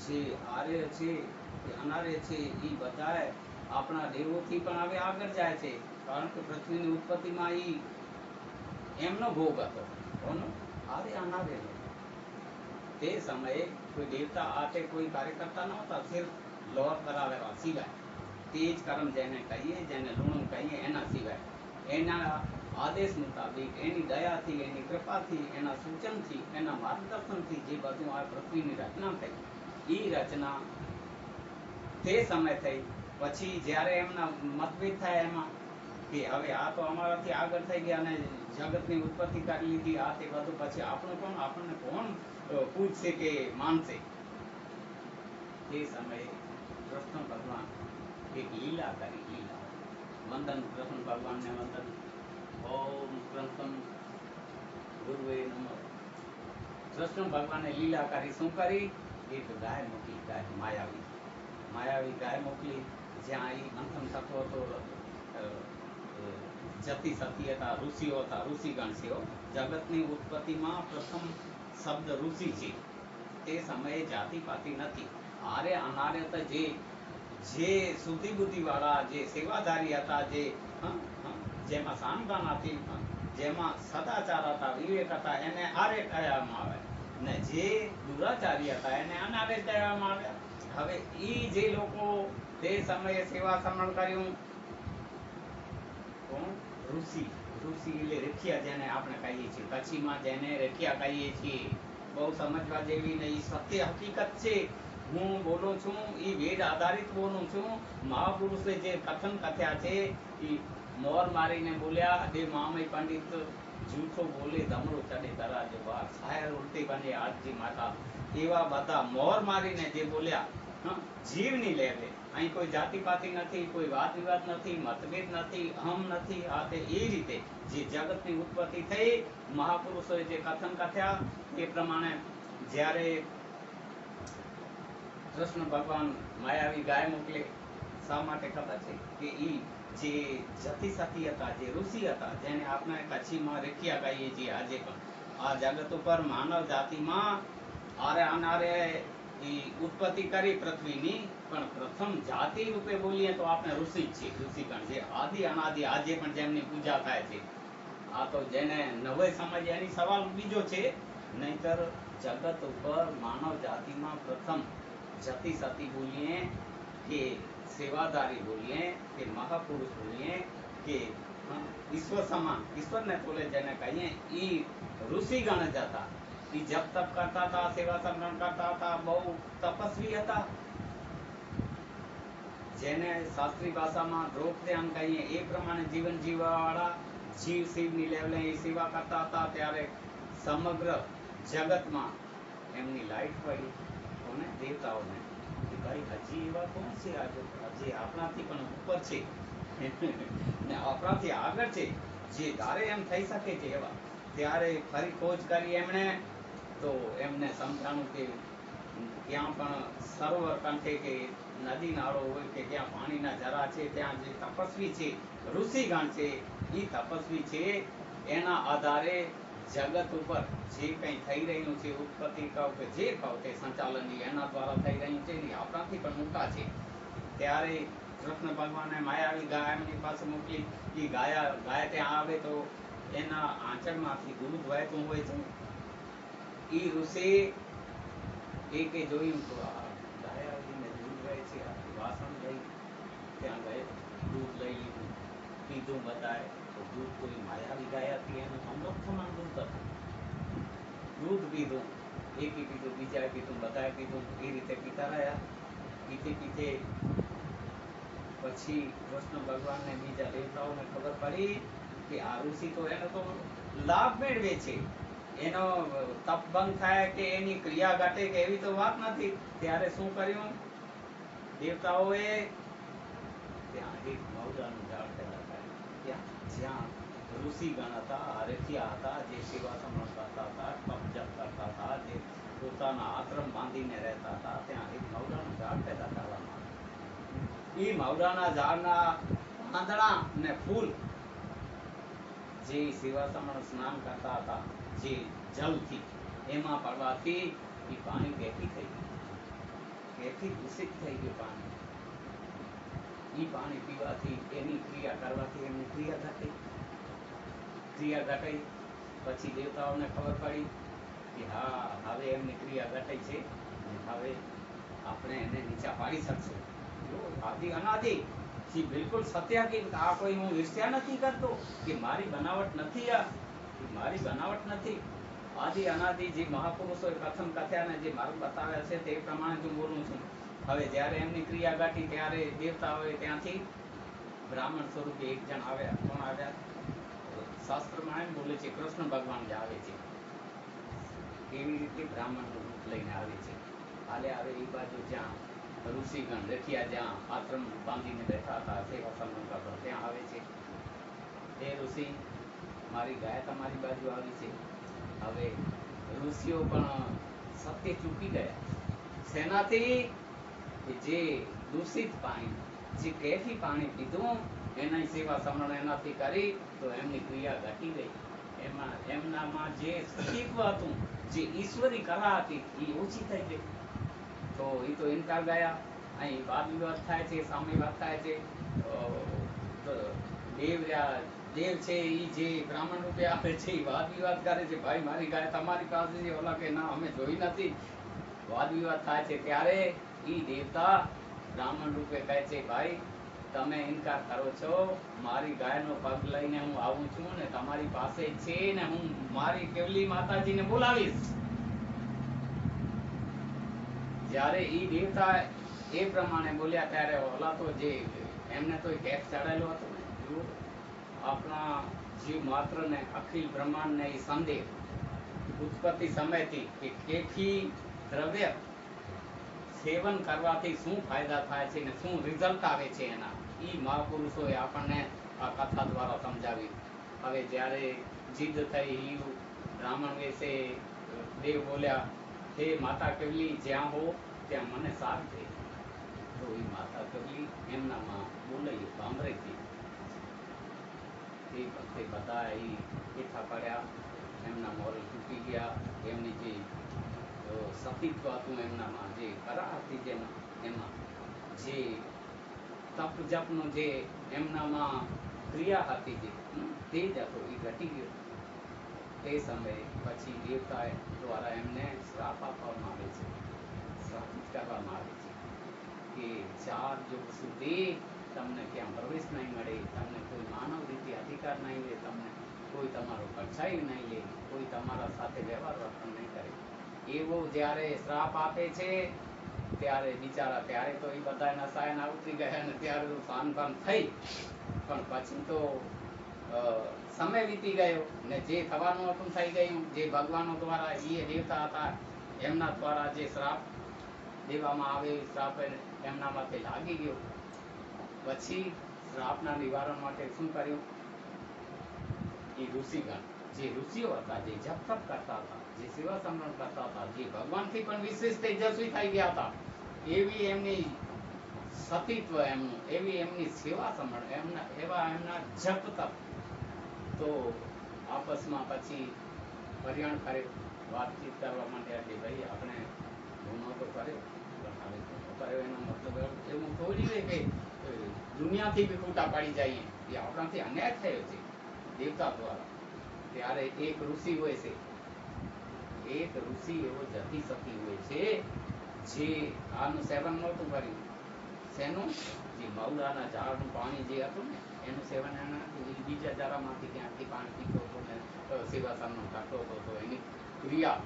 જે આરે છે કે અનારે છે એ બધાએ આપણા દેવોથી પણ હવે આગળ જાય છે. કારણ કે પૃથ્વીની ઉત્પત્તિમાં એ એમનો ભોગ હતો. કોનો? આરે અનારે. તે સમયે કોઈ દેવતા આતે કોઈ કાર્યકર્તા નહોતા, સિર્ફ લોર કરાવેલા સિવાય. તેજ કર્મ જેને કહીએ, જેને લુણું કહીએ, એના સિવાય એના આદેશ મુતાબિક એની દયાથી, એની કૃપાથી, એના સૂચનથી, એના માર્ગદર્શનથી જે બધું આ પૃથ્વીની રચના થઈ, એ રચના તે સમય થઈ. પછી જ્યારે એમના મતભેદ થાય એમાં કે હવે આ તો અમારાથી આગળ થઈ ગયા અને જગતની ઉત્પત્તિ કરી લીધી, આ તે બધું, પછી આપણને કોણ પૂછશે કે માનશે? તે સમયે કૃષ્ણ ભગવાન એક લીલા કરી. લીલા વંદન, કૃષ્ણ ભગવાનને વંદન. ઓમ કૃષ્ણ ગુરુવે નમઃ. કૃષ્ણ ભગવાને લીલા કરી. શું કરી? એક ગાય મોકલી, ગાય માયાવી ગાય મોકલી. જ્યાં એ મંથન થતો હતો, જતી સતી હતા, ઋષિઓ હતા, ઋષિગણ છે. જગતની ઉત્પત્તિમાં પ્રથમ શબ્દ ઋષિ છે. તે સમયે જાતિ પાતિ નથી. આરે અનારે તો જે શુદ્ધિ બુદ્ધિ વાળા, જે સેવાધારી હતા, જેમાં સામદાન હતી, જેમાં સદાચાર હતા, વિવેક હતા, એને આરે કહેવામાં આવે ને જે દુરાચારી હતા એને અનારે કહેવામાં આવ્યા. હવે એ જે લોકો તે સમયે સેવા સમરણ કર્યું, કોણ? ઋષિ. એટલે રેખિયા, જેને આપણે કહીએ છીએ કચ્છીમાં જેને રેખિયા કહીએ છીએ. બહુ સમજવા જેવી ને એ સત્ય હકીકત છે. હું બોલું છું એ વેદ આધારિત બોલું છું. મહાપુરુષે જે કથન કથ્યા છે એ મોર મારીને બોલ્યા, દે મામય પંડિત જૂઠો બોલે ધમરો ચડે તરાજો બાર, સાયર ઉલટી બને આજજી માતા. એવા બધા મોર મારીને જે બોલ્યા, જીવની લેવે. અહીં કોઈ જાતિપાતિ નથી, કોઈ વાદ વિવાદ નથી, મતભેદ નથી, અહમ નથી. આ તે એ રીતે જે જગતની ઉત્પત્તિ થઈ, મહાપુરુષોએ જે કથન કથ્યા એ પ્રમાણે જ્યારે કૃષ્ણ ભગવાન માયાવી ગાય મોકલે, શા માટે ખબર છે કે ઈ જે જતી સતી હતા, જે ઋષિ હતા, જેને આપણે કચ્છીમાં રેખિયા કહીએ છીએ આજે પણ, આ જગત ઉપર માનવ જાતિમાં આરે અનારે ઈ ઉત્પત્તિ કરી પૃથ્વીની, પણ પ્રથમ જાતિ રૂપે બોલીએ તો આપણે ઋષિ જ છીએ, ઋષિગણ જે આદિ અનાદિ આજે પણ જેમની પૂજા થાય છે. આ તો જેને નવે સમજ એની સવાલ બીજો છે, નહીતર જગત ઉપર માનવ જાતિમાં પ્રથમ જતી સતી બોલીએ કે સેવાદારી બોલીએ કે મહાપુરુષ બોલીએ કે ઈશ્વર સમાન, ઈશ્વરને તોલે જેને કહીએ, ઈ ઋષિગણ જ હતા. ઈ જપ તપ કરતા હતા, સેવા સમરણ કરતા હતા, બહુ તપસ્વી હતા. જેને શાસ્ત્રી ભાષામાં રોગ ધ્યાન કહીએ એ પ્રમાણે જીવન જીવવાવાળા, જીવ શિવની લેવલે એ સેવા કરતા હતા. ત્યારે સમગ્ર જગતમાં એમની લાઈટ પડી, કોને? દેવતાઓને. કે ભાઈ હજી એવા કોણ છે જે આપણાથી પણ ઉપર છે ને આપણાથી આગળ છે, જે ધારે એમ થઈ શકે છે એવા. ત્યારે ફરી ખોજ કરી એમણે, તો એમને સમજાણું કે ક્યાં પણ સરોવર કંઠે કે નદી નાળો હોય કે ક્યાં પાણીના ઝરા છે, ત્યાં જે તપસ્વી છે, ઋષિગણ છે, એ તપસ્વી છે, એના આધારે જગત ઉપર જે કંઈ થઈ રહ્યું છે, ઉત્પત્તિ કહો કે જે કહો તે સંચાલન એના દ્વારા થઈ રહ્યું છે, ને આપણાથી પણ મોટા છે. ત્યારે કૃષ્ણ ભગવાને માયાવી ગાય એમની પાસે મોકલી. એ ગાય ત્યાં આવે તો એના આંચળમાંથી દૂધ વહેતું હોય છે. એ ઋષિ એકે જોયું તો આ ગાય આવીને દૂધ વહે છે, વાસણ લઈ ત્યાં ગયે, દૂધ લઈ લીધું, પીધું બધાએ તો દૂધ કોઈ માયાવી ગાય હતી, એનું અમૃત સમાન દૂધ હતું. દૂધ પીધું, એકે પીધું, બીજાએ પીધું, બધાએ પીધું, એ રીતે પીતા રહ્યા. પીતે પીતે પછી કૃષ્ણ ભગવાનને બીજા દેવતાઓને ખબર પડી કે આ ઋષિ તો એનો તો લાભ મેળવે છે, એનો તપ ભંગ થાય કે એની ક્રિયા ઘટે કે એવી તો વાત નથી. ત્યારે શું કર્યું દેવતાઓએ? ત્યાં એક મવડાનું ઝાડ પેદા કર્યું. ત્યાં જ્યાં ઋષિગણ હતા, રેખિયા હતા, જે સેવા સમરણ કરતા હતા, તપ જપ કરતા હતા, જે પોતાના આશ્રમ બાંધીને રહેતા હતા, ત્યાં એક મવડાનું ઝાડ પેદા કરવામાં આવ્યું. એ મવડાના ઝાડના પાંદડા ને ફૂલ જે સેવા સમરણ સ્નાન કરતા હતા, જે જલથી એમાં પડવાથી એ પાણી બેઠી થઈ ગયું, બેઠી દૂષિત થઈ ગયું પાણી. એ પાણી પીવાથી, એની ક્રિયા કરવાથી એમની ક્રિયા ઘટી. ક્રિયા ઘટાઈ પછી દેવતાઓને ખબર પડી કે હા, હવે એમની ક્રિયા ઘટાઈ છે, હવે આપણે એને નીચા પાડી શકશું. જો આદિ અનાદિ જે બિલકુલ સત્ય કે આ કોઈ હું ઈર્ષ્યા નથી કરતો કે મારી બનાવટ નથી, આ મારી બનાવટ નથી. આદિ અનાદિ જે મહાપુરુષોએ કથન કથ્યાને જે માર્ગ બતાવ્યા છે તે પ્રમાણે હું બોલું છું. હવે જ્યારે એમની ક્રિયા ઘટી ત્યારે દેવતાઓએ ત્યાંથી બ્રાહ્મણ સ્વરૂપે એક જણ આવ્યા. કોણ આવ્યા? શાસ્ત્રમાં એમ બોલે છે કૃષ્ણ ભગવાન જ આવે છે. કેવી રીતે? બ્રાહ્મણનું રૂપ લઈને આવે છે. હાલે આવે એ બાજુ જ્યાં ઋષિગણ રેખિયા જ્યાં આશ્રમ બાંધીને બેઠા હતા, સેવા સમરણ કરતા, ત્યાં આવે છે. એ ઋષિ, મારી ગાય તમારી બાજુ આવી છે. હવે ઋષિઓ પણ સત્ય ચૂકી ગયા. શેનાથી? જે દૂષિત પાણી, જે કેફી પાણી પીધું, એના સેવા સમરણ એનાથી કરી તો એમની ક્રિયા ઘટી ગઈ. એમાં એમનામાં જે સતીત્વ હતું, જે ઈશ્વરી કલા હતી, એ ઓછી થઈ ગઈ. તો એ તો ઇનકાર ગયા. અહીં વાદ વિવાદ થાય છે, સામે વાત થાય છે. દેવ છે એ જે બ્રાહ્મણ રૂપે આપે છે, એ વાદ વિવાદ કરે છે, ભાઈ મારી ગાય તમારી પાસે છે, ઓલા કે ના અમે જોઈ નથી. વાદ વિવાદ થાય છે ત્યારે એ દેવતા બ્રાહ્મણ રૂપે કહે છે, ભાઈ તમે ઇનકાર કરો છો, મારી ગાયનો પગ લઈને હું આવું છું ને તમારી પાસે છે ને હું મારી કેવલી માતાજીને બોલાવીશ. જ્યારે એ દેવતા એ પ્રમાણે બોલ્યા ત્યારે ઓલા તો જે એમને તો કેફ ચડાયેલો હતો ને, જુઓ આપણા જીવ માત્રને અખિલ બ્રહ્માંડને એ સંદેહ ઉત્પત્તિ સમયથી કે કેફી દ્રવ્ય સેવન કરવાથી શું ફાયદા થાય છે ને શું રિઝલ્ટ આવે છે એના, એ મહાપુરુષોએ આપણને આ કથા દ્વારા સમજાવ્યું. હવે જ્યારે જીદ થઈ, બ્રાહ્મણ વેશે દેવ બોલ્યા, હે માતા કેવલી, જ્યાં હો ત્યાં મને સાથ દે. તો એ માતા કેવલી એમનામાં બોલાયું સાંભળેથી. એ વખતે બધા એ હેઠા પડ્યા, એમના મોરલ તૂટી ગયા. એમની જે સતીત્વ હતું એમનામાં, જે કરા હતી જેમાં, એમાં જે તપ જપનો જે એમનામાં ક્રિયા હતી, જે તેજ હતો, એ ઘટી ગયો. તે સમયે પછી દેવતા દ્વારા એમને શ્રાપ આપવામાં આવે છે, શ્રાપિત કરવામાં આવે છે કે 4 યુગ સુધી તમને ક્યાં પ્રવેશ નહીં મળે, તમને કોઈ માનવ રીતે અધિકાર નહીં લે, તમને કોઈ તમારો પરછાઈ નહીં લે, કોઈ તમારા સાથે વ્યવહાર વર્તન નહીં કરે. એવો જ્યારે શ્રાપ આપે છે ત્યારે બિચારા, ત્યારે તો એ બધા નશાયના ઉતરી ગયા ને ત્યારે તો ભાન થઈ, પણ પછી તો સમય વીતી ગયો ને જે થવાનું હતું થઈ ગયું. જે ભગવાનો દ્વારા, એ દેવતા હતા, એમના દ્વારા જે શ્રાપ દેવામાં આવે, શ્રાપ એમના માથે લાગી ગયો. પછી શ્રાપના નિવારણ માટે શું કર્યું? એ ઋષિગણ, જે ઋષિઓ હતા, જે જપ તપ કરતા હતા, જે સેવા સમરણ કરતા હતા, જે ભગવાનથી પણ વિશેષ તેજસ્વી થઈ ગયા હતા, એવી એમની સતીત્વ એમનું, એવી એમની સેવા સમરણ, એવા એમના જપ તપ, તો આપસમાં પછી પરિયાણ કર્યો, વાતચીત કરવા માંડ્યા કે ભાઈ આપણે ગુનો તો કર્યો, પણ હવે ગુનો કર્યો એનો મતલબ એવું થોડી છે કે દુનિયાથી બી છૂટા પડી જઈએ. એ આપણાથી અન્યાય થયો છે દેવતા દ્વારા. ત્યારે એક ઋષિ હોય છે, એક ઋષિ એવો જતી સતી હોય છે, જે આનું સેવન નહોતું કર્યું. શેનું? જે મવડાના ઝાડનું પાણી જે હતું ને, એનું સેવન એના બીજા જરામાંથી ત્યાંથી પાણી પીતો હતો ને સેવા સમરણ કરતો હતો. તો એની ક્રિયા,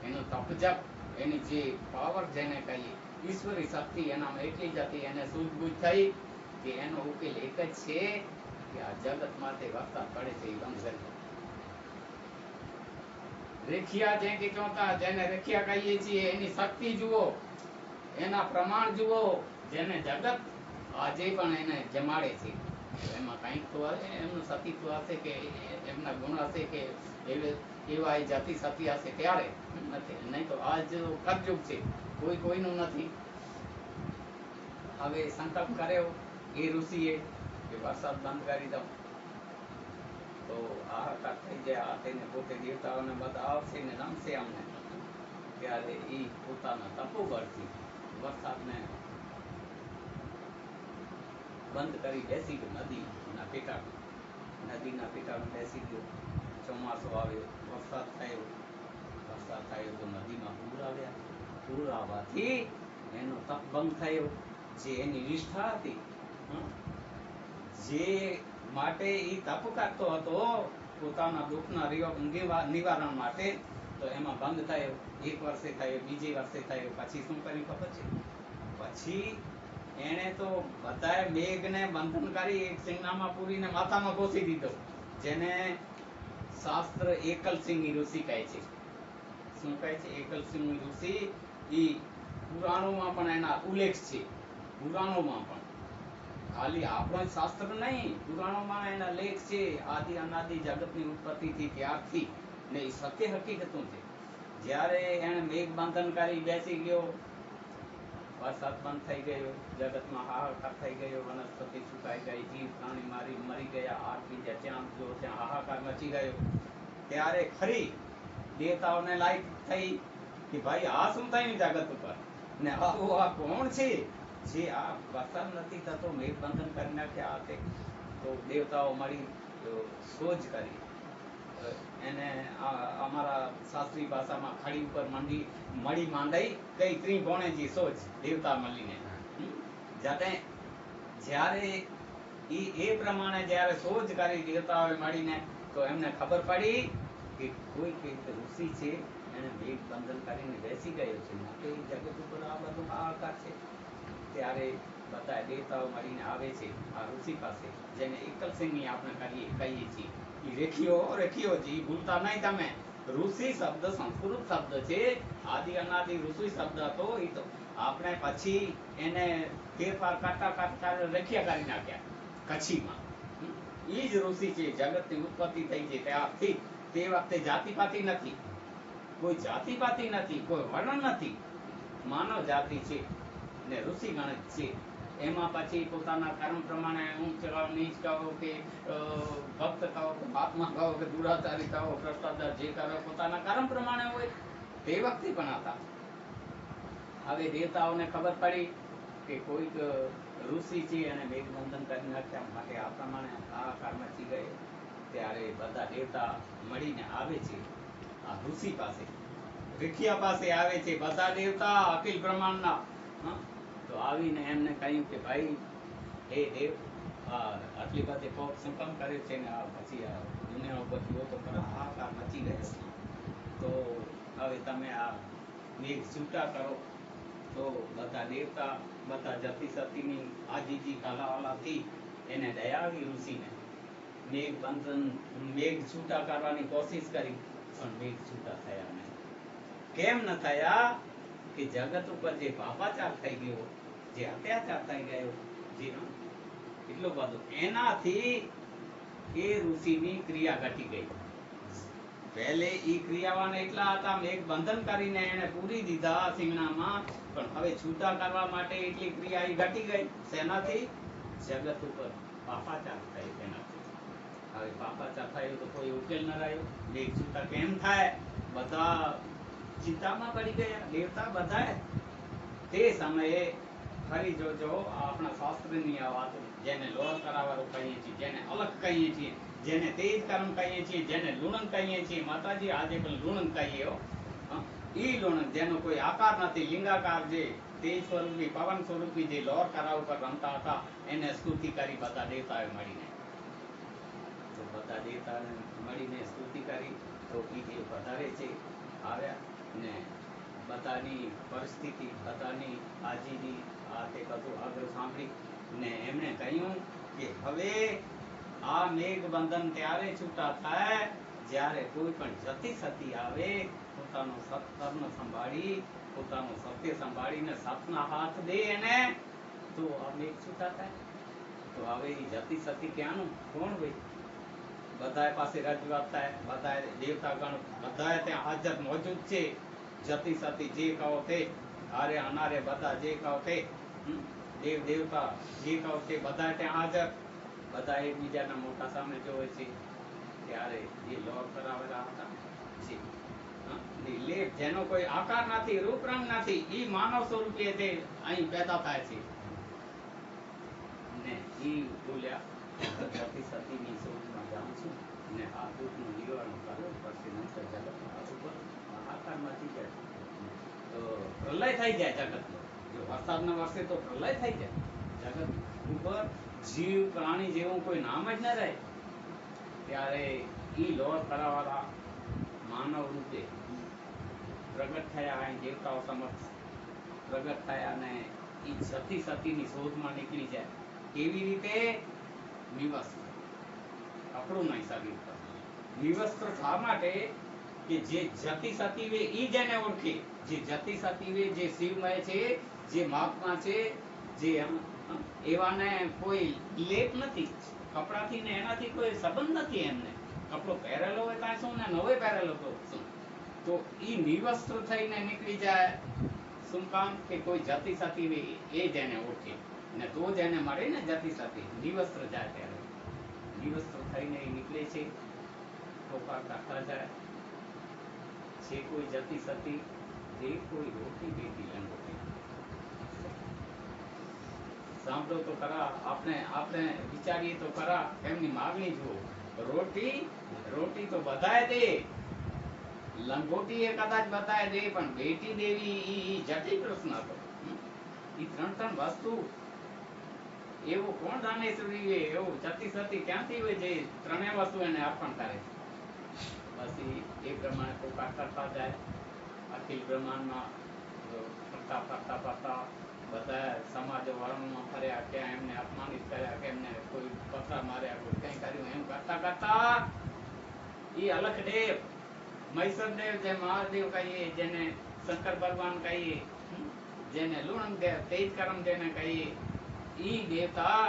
એનો તપજપ, એની જે પાવર જેને કહીએ, ઈશ્વરી શક્તિ એનામાં એટલી જ હતી, એને સૂઝબૂઝ થઈ કે એનો ઉકેલ એક જ છે કે આ જગત માટે વરસાદ પડે છે એ બંધ કરી. રેખિયા જે કે ચોથા, જેને રેખિયા કહીએ છીએ, એની શક્તિ જુઓ, એના પ્રમાણ જુઓ, જેને જગત આજે પણ એને જમાડે છે. એમાં કંઈક તો એમનું સતીત્વ હશે કે એમના ગુણ હશે કે એવા એ જાતિ સતી હશે ત્યારે, નથી નહીં તો આજ કળયુગ છે, કોઈ કોઈનું નથી. હવે સંકલ્પ કર્યો એ ઋષિએ કે વરસાદ બંધ કરી દઉં. તો હાહાકાર થઈ જાય, આ થઈને પોતે દેવતાઓને બધા આવશે ને રમશે અમને. ત્યારે એ પોતાના તપોબળથી વરસાદને બંધ કરી બેસી ગયો નદીના પેટાળમાં. નદીના પેટાળમાં બેસી ગયો. ચોમાસો આવ્યો, વરસાદ થયો તો નદીમાં પૂર આવ્યા. પૂર આવવાથી એનો તપ ભંગ થયો. જે એની નિષ્ઠા હતી, જે માટે એ તપ કરતો હતો પોતાના દુઃખના નિવારણ માટે, તો એમાં ભંગ થયો. 1 વર્ષે થયો, બીજે વર્ષે થયો. પછી શું કર્યું ખબર છે? પછી એણે તો બધાએ મેઘને બંધન કરી એક સિંગનામાં પૂરીને માથામાં ઘોસી દીધો, જેને શાસ્ત્ર એકલસિંહ ઋષિ કહે છે. શું કહે છે? એકલસિંહ ઋષિ. એ પુરાણોમાં પણ એના ઉલ્લેખ છે, પુરાણોમાં પણ, ખાલી આપણો શાસ્ત્ર નહીં, પુરાણોમાં એના લેખ છે. આદિ અનાદિ જગતની ઉત્પત્તિથી ત્યારથી ને એ સત્ય હકીકતો છે. જ્યારે એને મેઘ બંધન કરી બેસી ગયો, વરસાદ બંધ થઈ ગયો, જગતમાં હાહાકાર થઈ ગયો, વનસ્પતિ સુકાઈ ગઈ, જીવ પ્રાણી મરી ગયા, આગ બીજા જ્યાં જો ત્યાં હાહાકાર મચી ગયો. ત્યારે ખરી દેવતાઓને લાઈટ થઈ કે ભાઈ આ શું થયું જગત ઉપર, ને આવું આ કોણ છે જે આ વરસાદ નથી થતો, મેઘ બંધન કરી નાખ્યા આ તે. તો દેવતાઓ મળી શોધ કરી, એને અમારા શાસ્ત્રી ભાષામાં ખડી ઉપર મળી માંડાઈ કઈ ત્રિભુવનેજી સોચ દેવતા મળીને. જ્યારે એ પ્રમાણે જ્યારે શોધ કરી દેવતાઓએ મળીને, તો એમને ખબર પડી કે કોઈ એક ઋષિ છે, એને મેઘ બંધન કરીને બેસી ગયો છે, માટે જગત ઉપર આ બધું હાહાકાર છે. ત્યારે બધા દેવતાઓ મળીને આવે છે આ ઋષિ પાસે, જેને એકલસિંહની આપણે કહીએ છીએ. એ રેખીઓ છે, એ ભૂલતા નહીં તમે. ઋષિ શબ્દ સંસ્કૃત શબ્દ છે, આદિ અનાદિ ઋષિ શબ્દ હતો. એ તો આપણે પછી એને ફેરફાર કરતા રેખિયા કરી નાખ્યા કચ્છીમાં. એ જ ઋષિ છે. જગતની ઉત્પત્તિ થઈ છે ત્યારથી. તે વખતે જાતિપાતી નથી, કોઈ જાતિપાતી નથી, કોઈ વર્ણ નથી, માનવ જાતિ છે ને ઋષિ ગણ છે. એમાં પછી પોતાના કર્મ પ્રમાણે ઊંચ કહો, નીચ કહો, કે ભક્ત કહો, કે મહાત્મા કહો, કે દુરાચારી કહો, ભ્રષ્ટાચાર જે કરો પોતાના કર્મ પ્રમાણે હોય. તે વખતે પણ હતા. હવે દેવતાઓને ખબર પડી કે કોઈક ઋષિ છે અને મેઘબંધન કરી નાખ્યા, માટે આ પ્રમાણે હાહાકાર મચી ગયો. ત્યારે બધા દેવતા મળીને આવે છે આ ઋષિ પાસે, રેખિયા પાસે આવે છે બધા દેવતા અખિલ બ્રહ્માંડના. તો આવીને એમને કહ્યું કે ભાઈ, હે દેવ, આટલી બધી કોપ શું કામ કરે છે ને આ પછી આ દુનિયા ઉપર જુઓ તો ખરા હાહાકાર મચી ગયો. તો હવે તમે આ મેઘ છૂટા કરો. તો બધા દેવતા, બધા જતી સતીની આજીજી કાલાવાલાથી એને દયા આવી ઋષિને. મેઘ છૂટા કરવાની કોશિશ કરી, પણ મેઘ છૂટા થયા નહીં. કેમ ન થયા? કે જગત ઉપર જે પાપાચાર થઈ ગયો, જે અત્યાચાર થઈ ગયો, જે એટલું બધું, એનાથી એ ઋષિની ક્રિયા ઘટી ગઈ. પહેલે ઈ ક્રિયાવાન એટલા હતા, મેઘ બંધન કરીને એને પૂરી દીધા સિંગણામાં, પણ હવે છૂટા કરવા માટે એટલી ક્રિયા ઈ ઘટી ગઈ. શેનાથી? જગત ઉપર પાપાચાર થયો તેનાથી. હવે પાપાચાર થયો તો કોઈ ઉકેલ ન રહ્યો. મેઘ છૂટા કેમ થાય? બધા ચિંતામાં પડી ગયા, દેવતા બધાએ. તે સમયે ફરી જોજો આપણા શાસ્ત્રની આ વાતો, જેને લોહ કરાવવાનું કહીએ છીએ, જેને અલગ કહીએ છીએ, જેને તેજ કર્મ કહીએ છીએ, જેને લુણન કહીએ છીએ. માતાજી આજે પણ લુણન કહીએ હો. ઈ લુણન જેનો કોઈ આકાર નથી, લિંગાકાર, જે તેજ સ્વરૂપી, પવન સ્વરૂપી જે લોહ કરાવ ઉપર રમતા હતા, એને સ્તુતિ કરી બધા દેવતાએ મળીને. તો બધા દેવતાને મળીને સ્તુતિ કરી. તો ઈ જે વધારે છે આવ્યા ને બધાની પરિસ્થિતિ, બધાની આજીજી, આ તે બધું આગળ સાંભળી ને એમણે કહ્યું કે હવે આ મેઘ બંધન ત્યારે છૂટા થાય જ્યારે કોઈ પણ જતી સતી આવે, પોતાનો સત્કર્મ સંભાળી, પોતાનું સત્ય સંભાળીને સતના હાથ દે એને, તો આ મેઘ છૂટા થાય. તો હવે એ જતી સતી ક્યાંનું કોણ હોય? બધા પાસે રજૂઆત થાય, બધા દેવતાગણ બધા ત્યાં હાજર મોજૂદ છે. જતી સતી જે કહો તે, આરે અનારે બધા જે કહો તે, દેવ દેવતા જે કહો તે બધા ત્યાં હાજર. બધા એકબીજાના મોટા સામે જોવે છે. ત્યારે એ લોહ કરાવેલા હતા છે, લેપ જેનો કોઈ આકાર નથી, રૂપ રંગ નથી, ઈ માનવ સ્વરૂપે તે અહીં પેદા થાય છે. ને ઈ બોલ્યા, જતી સતીની શોધમાં જાઉં છું ને આ દુઃખનું નિવારણ કરવું પડશે, નહીંતર જગતમાં ઉપર હાહાકાર મચી જાય, તો પ્રલય થઈ જાય જગતનો. જો વરસાદ ન વરસે તો પ્રલય થઈ જાય જગત ઉપર. જીવ પ્રાણી જેવું કોઈ નામ જ ન રહે. ત્યારે ઈ લોહ કરાવાળા માનવ રૂપે પ્રગટ થયા, અહીં દેવતાઓ સમક્ષ પ્રગટ થયા ને ઈ જતી સતીની શોધમાં નીકળી જાય. કેવી રીતે? નિવસ્ત્ર, કપડું નહીં શરીર પર. નિવસ્ત્ર શા માટે? કે જે જતી સતી વે ઈ જેને ઓળખે, જે જતી સતી વે, જે શિવમય છે, જે મહાત્મા છે, જે એવાને કોઈ લેપ નથી કપડાથી ને એનાથી કોઈ સંબંધ નથી. એમને કપડો પહેરેલો હોય ત્યાં શું ને નવો પહેરેલો તો શું? તો ઈ નિવસ્ત્ર થઈને નીકળી જાય. શું કામ? કે કોઈ જતી સતી વે એ જેને ઓળખે ને તો જ એને મળે ને જતી સતી. નિવસ્ત્ર જાય ત્યારે નિવસ્ત્ર થઈને નીકળે છે. ટોપા કાઢતા જાય છે. કોઈ જતી સતી દે કોઈ રોટી બેટી લંગોટી. સાંભળો તો ખરા, આપણે વિચારીએ તો ખરા, એમની માગણી જુઓ. રોટી તો બધાય દે, લંગોટી એ કદાચ બધાય દે, પણ બેટી દેવી ઈ જટિલ પ્રશ્ન હતો. ઈ ત્રણ વસ્તુ એવું કોણ દાનેશ્વરી હોય, એવું જતી સતી ક્યાંથી હોય જે ત્રણેય વસ્તુ એને અર્પણ કરે? પછી એ પ્રમાણે પોકાર કરતા જાય અખિલ બ્રહ્માંડમાં. ફરતા બધા સમાજો વાળામાં ફર્યા, ક્યાં એમને અપમાનિત કર્યા, કે એમને કોઈ પથરા માર્યા, કોઈ કંઈ કર્યું, એમ કરતા કરતા એ અલખદેવ, મૈસરદેવ, જે મહાદેવ કહીએ, જેને શંકર ભગવાન કહીએ, જેને લુણંગદેવ, તેજ કરમ જેને કહીએ, ઈ દેવતા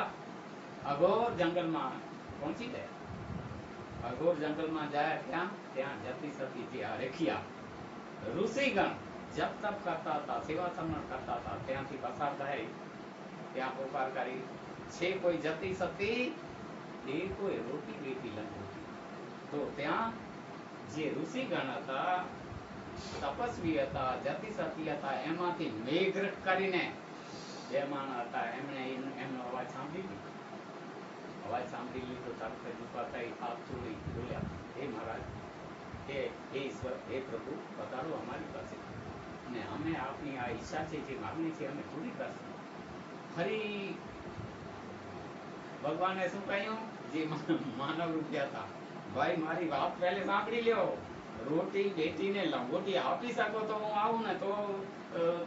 અઘોર જંગલમાં પહોંચી ગયા. અઘોર જંગલમાં જાય ત્યાં જતી સતી જે આ રેખિયા ઋષિગણ જપ તપ કરતા હતા, સેવા સમરણ કરતા હતા, ત્યાંથી પસાર થાય ત્યાં પોકાર કરી, છે કોઈ જતી સતી, એ કોઈ રોટી બેટી લંગોટી. તો ત્યાં જે ઋષિગણ હતા, તપસ્વી હતા, જતી સતી હતા, એમાંથી મેઘરટ કરીને બે માણસ હતા, એમણે એમનો અવાજ સાંભળી લીધો. અવાજ સાંભળી લીધો, તરત જ ઊભા થઈ હાથ જોડી બોલ્યા, હે મહારાજ, હે ઈશ્વર, હે પ્રભુ, પધારો અમારી પાસે, ને અમે આપની આ ઈચ્છા છે, જે માગણી છે, અમે પૂરી કરશું. ફરી ભગવાને શું કહ્યું, જે માનવ રૂપિયા હતા, ભાઈ મારી વાત પહેલે સાંભળી લ્યો, રોટી બેટીને લંગોટી આપી શકો તો હું આવું ને તો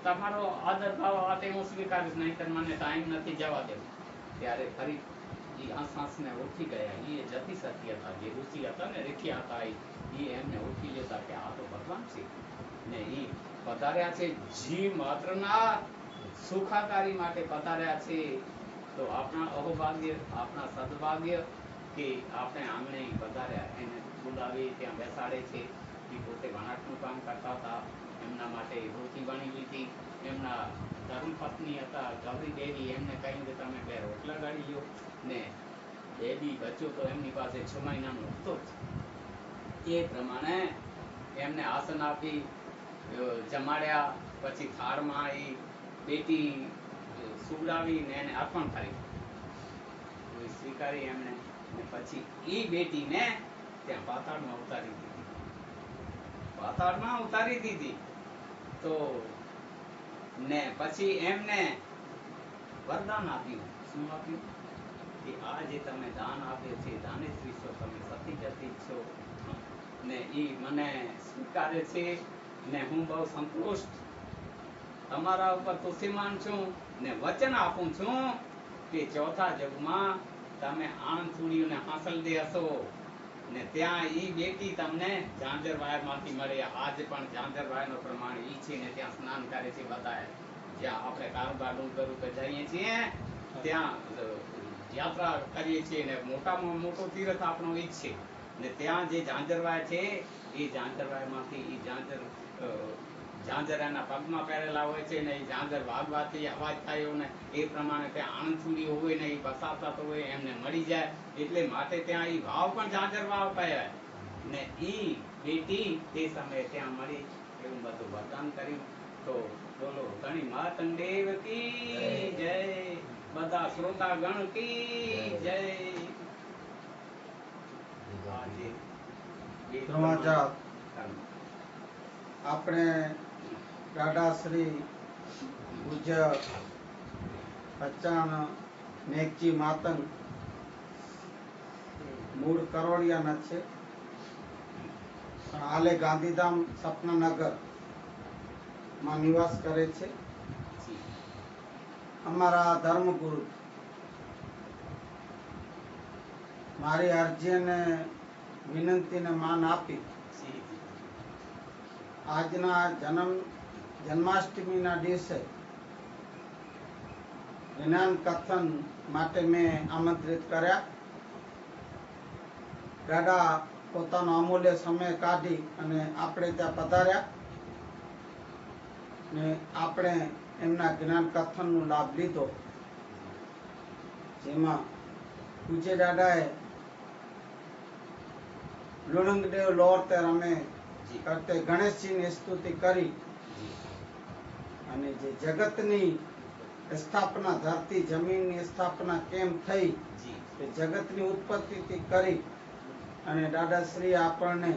તમારો આદર ભાવ આ તે હું સ્વીકારીશ, નહીં મને ટાઈમ નથી, જવા દેવું. ત્યારે ફરી એ આસાસને ઓળખી ગયા, એ જતી સતી હતા, જે ઋષિ હતા ને, રેખિયા હતા, એ એમને ઓળખી લેતા કે આ તો ભગવાન છે, ને એ પધાર્યા છે જીવ માત્રના સુખાકારી માટે પધાર્યા છે. તો આપણા અહોભાગ્ય, આપણા સદભાગ્ય કે આપણે આંગણે પધાર્યા, એને બોલાવી ત્યાં બેસાડે છે. એ પોતે વણાટનું કામ કરતા હતા, એમના માટે રોટી વણી લીધી. એમના ધર્મપત્ની હતા ગૌરી દેવી, એમને કહ્યું કે તમે બે રોટલા ગાળી લો, ને બેબી બચ્ચો તો એમની પાસે 6 મહિનાનો હતો જ. એ પ્રમાણે એમને આસન આપી જમાડ્યા. પછી થાળમાં એ બેટી સુવડાવીને એને અર્પણ કરી, સ્વીકારી એમણે. ને પછી એ બેટીને ત્યાં પાતાળમાં ઉતારી દીધી, પાતાળમાં ઉતારી દીધી. તો ને પછી એમને વરદાન આપ્યું. શું આપ્યું? કે આ જે તમે દાન આપ્યો છે, દાનેશ્રી છો તમે, સતી જતી છો, ને એ મને સ્વીકારે છે, ને હું બહુ સંતુષ્ટ તમારા ઉપર ખુશીમાન છું, ને વચન આપું છું કે ચોથા જગમાં તમે આણંદ ચૂડીઓને હાંસલ દે હશો, ને ત્યાં ઈ બેટી તમને ઝાંઝરવાયરમાંથી મળે. આજે પણ ઝાંઝરવાયરનો પ્રમાણ ઈ છે, ને ત્યાં સ્નાન કરે છે બધા. જ્યાં આપણે કારુબા ડુંગર ઉપર જઈએ છીએ, ત્યાં યાત્રા કરીએ છીએ, ને મોટામાં મોટો તીર્થ આપણો ઈ જ છે. ને ત્યાં જે ઝાંઝરવાય છે, એ ઝાંઝરવાયમાંથી ઈ ઝાંઝર એના પગમાં પહેરેલા હોય છે, ને એ ઝાંઝર વાગવાથી અવાજ થયો ને એ પ્રમાણે ત્યાં આણંદ ચૂડી હોય ને એ પસાર થતો હોય એમને મળી જાય, એટલે માટે ત્યાં એ વાવ પણ ઝાંઝર વાવ કહેવાય. ને ઈ બેટી તે સમયે ત્યાં મળી, એવું બધું વરદાન કર્યું. તો બોલો ઘણી માતંગદેવ કી જય, બધા શ્રોતાગણ કી જય. આપણે દાદા શ્રી પૂજ્ય બચ્ચાણ મેઘજી માતંગ મૂળ કરોડિયાના છે, પણ હાલે ગાંધીધામ સપનાનગર માં નિવાસ કરે છે. અમારા ધર્મગુરુ મારી અરજીને વિનંતીને માન આપી આજના જન્માષ્ટમીના દિવસે જ્ઞાન કથન માટે મેં આમંત્રિત કર્યા. દાદા પોતાનો અમૂલ્ય સમય કાઢી અને આપણે ત્યાં પધાર્યા, ને આપણે એમના જ્ઞાન કથનનો લાભ લીધો. જેમાં પૂજ્ય દાદાએ લુણંગદેવ લોર્તે અમે કરતે ગણેશજીની સ્તુતિ કરી, અને જે જગતની સ્થાપના, ધરતી જમીનની સ્થાપના કેમ થઈ, તે જગતની ઉત્પત્તિથી કરી અને દાદાશ્રી આપણને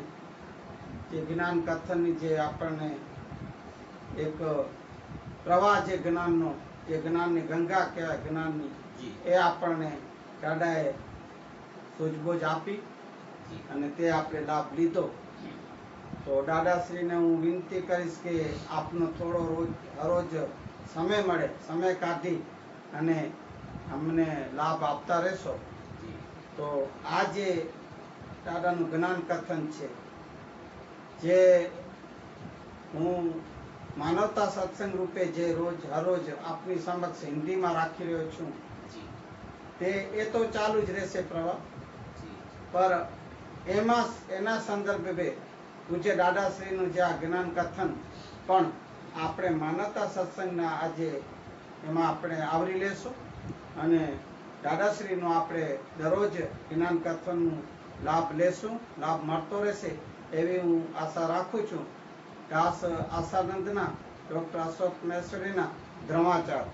જે જ્ઞાન કથનની જે આપણને એક પ્રવાહ જે જ્ઞાનનો, જે જ્ઞાનની ગંગા કહેવાય જ્ઞાનની, એ આપણને દાદાએ સૂઝબૂઝ આપી અને તે આપણે લાભ લીધો. તો દાદાશ્રીને હું વિનંતી કરીશ કે આપનો થોડો હરોજ સમય મળે સમય કાઢી અને અમને લાભ આપતા રહેશો. જી તો આ જે દાદાનું જ્ઞાન કથન છે, જે હું માનવતા સત્સંગ રૂપે જે હરરોજ આપની સમક્ષ હિન્દીમાં રાખી રહ્યો છું, જી એ તો ચાલુ જ રહેશે પ્રવાહ. જી પર એના સંદર્ભે પૂજ્ય દાદાશ્રીનું જે આ જ્ઞાન કથન પણ આપણે માનવતા સત્સંગના આજે એમાં આપણે આવરી લેશું અને દાદાશ્રીનું આપણે દરરોજ જ્ઞાન કથનનું લાભ લેશું, લાભ મળતો રહેશે એવી હું આશા રાખું છું. દાસ આશાનંદના ડૉક્ટર અશોક મહેશ્વરીના ધર્માચાર